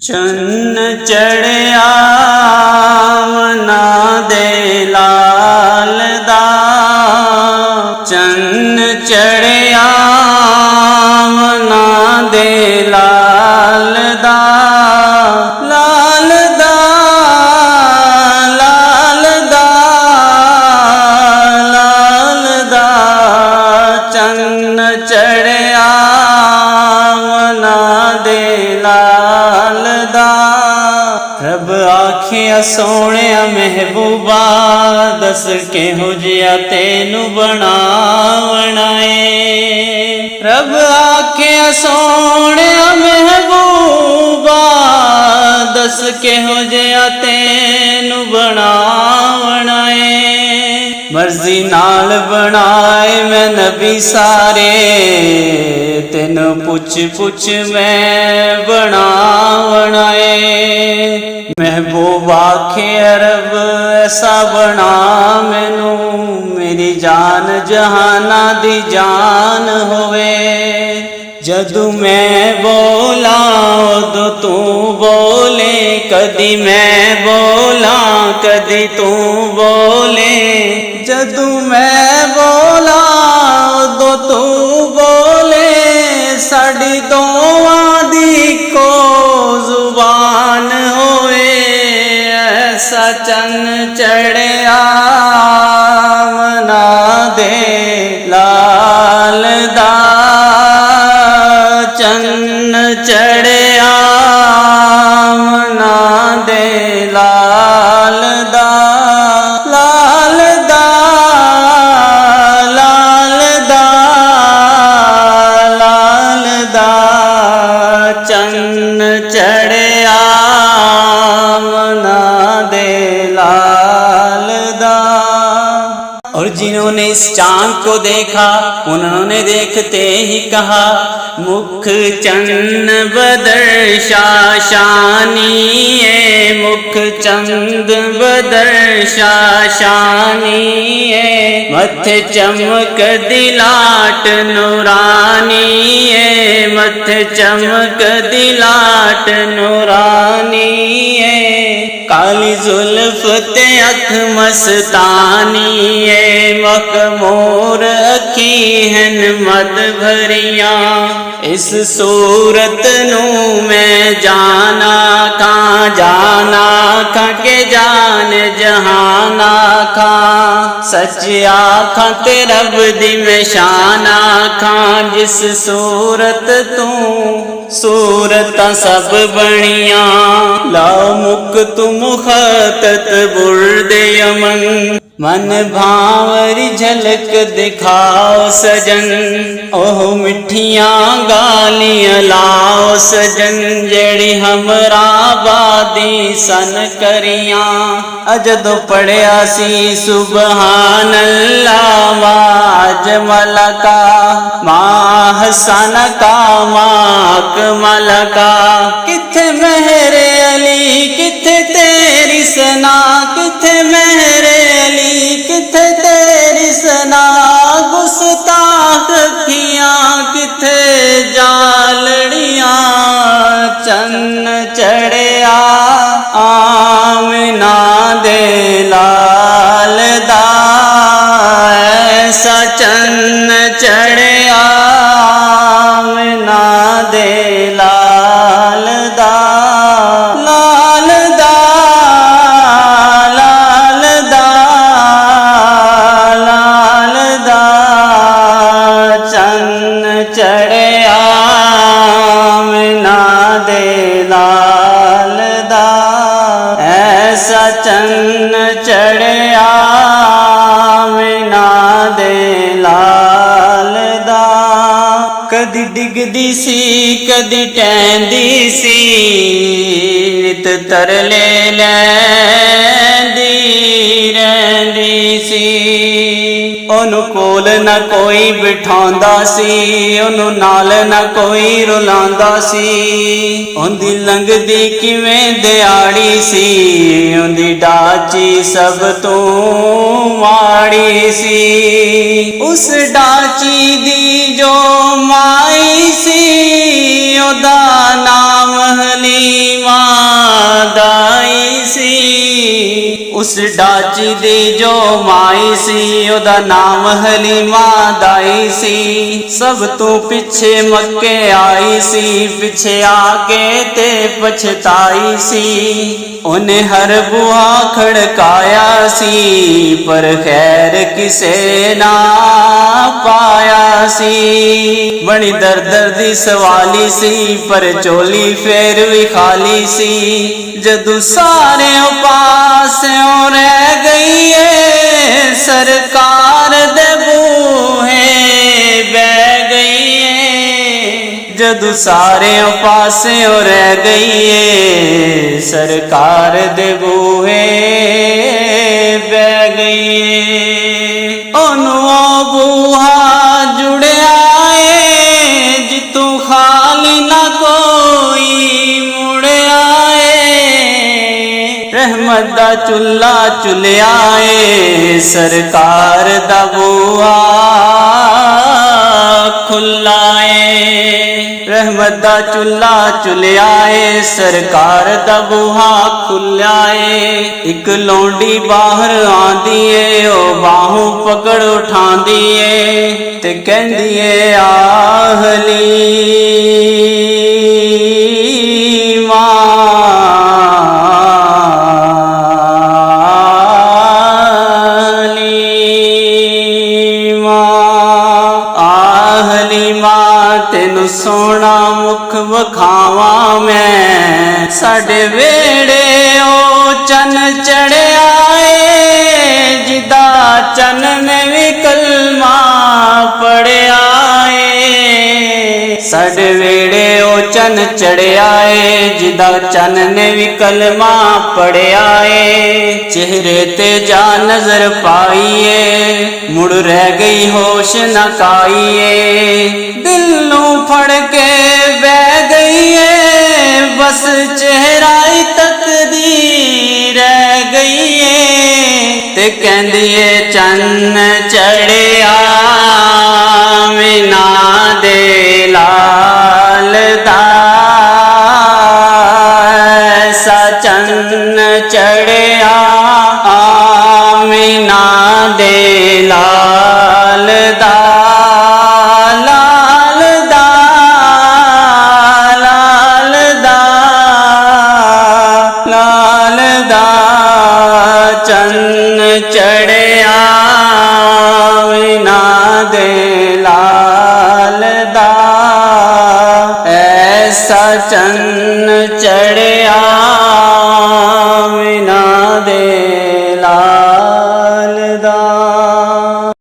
चन्न चढ़िया मना दे लाल दा, चन्न चढ़िया मना दे लाल दा, लाल दा, लाल दा, लाल दा, चन्न चढ़िया मना दे लाल दा। रब आखिया सोने महबूबा दस केहो जिया तेनू बनावना है। रब आखिया सोने महबूबा दस केहो जिया तेनू बनावना है। मर्जी नाल बनाए मैं नबी सारे, तेनू पुछ पुछ मैं बनावना है। महबूब आखे रब ऐसा बना मैनू, मेरी जान जहाना दी जान होवे। जदू मैं बोला उदो तू बोले, कदी मैं बोला कदी तू बोले। जदू मैं बोला उदो तू बोले, साड़ी दोवां दी को जुबान होए। ऐसा चन्न चढ़िया मना दे लाल दा, चन्न चढ़िया मना दे लाल दा, लाल दा, लाल दा, लाल दा, चन्न चढ़िया मना दे लाल दा। और जिन्होंने इस चांद को देखा उन्होंने देखते ही कहा, मुख चंद बदर शाशानी है, मुख चंद बदर शाशानी है। मथे चमक दिलाट नूरानी है, मथे चमक दिलाट नूरानी है। काली जुल्फ ते अख मस्तानी है, मखमूर अखी हन मद भरिया। इस सूरत नू मैं जाना खा के जान जहाना खा। सच आखा ते रब दी मैं शान आखा, जिस सूरत तू सूरत सब बनिया। लाओ मुक तू मुखतत बुर्दे यमन, मन भावरी झलक दिखाओ सजन। ओह मिठियां गालियां लाओ सजन, जेड़ी हमरा बादी सन करियां। अजदो पढ़िया सी सुबहान अल्लाह माज मलका, माह सन का माक मलका। किथे मेहरे अली किथे तेरी सना, किथे मेहरे अली किथे तेरी सना। गुस्ताख अखियां किथे जालड़ियां, चन्न चढ़िया आमिना दे लाल दा। ऐसा चन्न चढ़िया आमिना दे लाल दा, लाल दा, लाल दा, लाल दा, चन्न चढ़िया आमिना दे लाल दा। ऐसा चन्न चढ़िया आमिना दे लाल दा। कदी डिगदी सी कदी टहंदी सी, नित तरले लैंदी रहिंदी सी। ओनू कोल न कोई बिठांदा सी, ओनू नाल न कोई रुलांदा सी। ओंदी लंघदी किवें दिहाड़ी सी, ओंदी डाची सब तो माड़ी सी। उस डाची दी जो माई सी, ओदा नाम हलीमा दाई सी। उस डाची दी जो माई सी ओदा नाम हलीमा दाई सी। सब तू पिछे मक्के आई सी, पिछे आके ते पछताई सी। उन्हें हर बुआ खड़काया सी, पर खैर किसे ना पाया सी। बड़ी दर्दी सवाली सी, पर चोली फेर भी खाली सी। जदू सारे पासों रह गई है, सरकार दे बूहे बह गई है। जदू सारे पासों रह गई है, सरकार दे बूहे बह गई है। ओनू बूहा जुड़िया है, जितू खाली ना कोई मुड़िया है। रहमत दा चुल्ला चुलिया है, सरकार दा बूहा खुला है। रहमत दा चुल्ला चुलिया है, सरकार दा बूहा खुला है। एक लौंडी बाहर आंदी है, ओ बाहू पकड़ उठांदी है, ते कहंदी है आहली तेनू सोना मुख वखावा मैं। साडे वेड़े ओ चन चढ़िया है, जिदा चन ने भी कलमा पढ़िया है। साडे वेड़े ओ चन चढ़िया है, जिदा चन ने भी कलमा पढ़िया है। चेहरे ते जा नजर पाईए, मुड़ रह गई होश न काईए। दिल नू फड़ के बह गई है, बस चेहरा ही तकदीर रह गई है। ते कहंदी है चन्न चढ़िया मीना दे लाल दा, ऐसा चन्न चढ़िया मीना दे लाल दा। चन्न चढ़िया मीना दे लाल दा, ऐसा चन्न चढ़िया मीना दे लाल दा।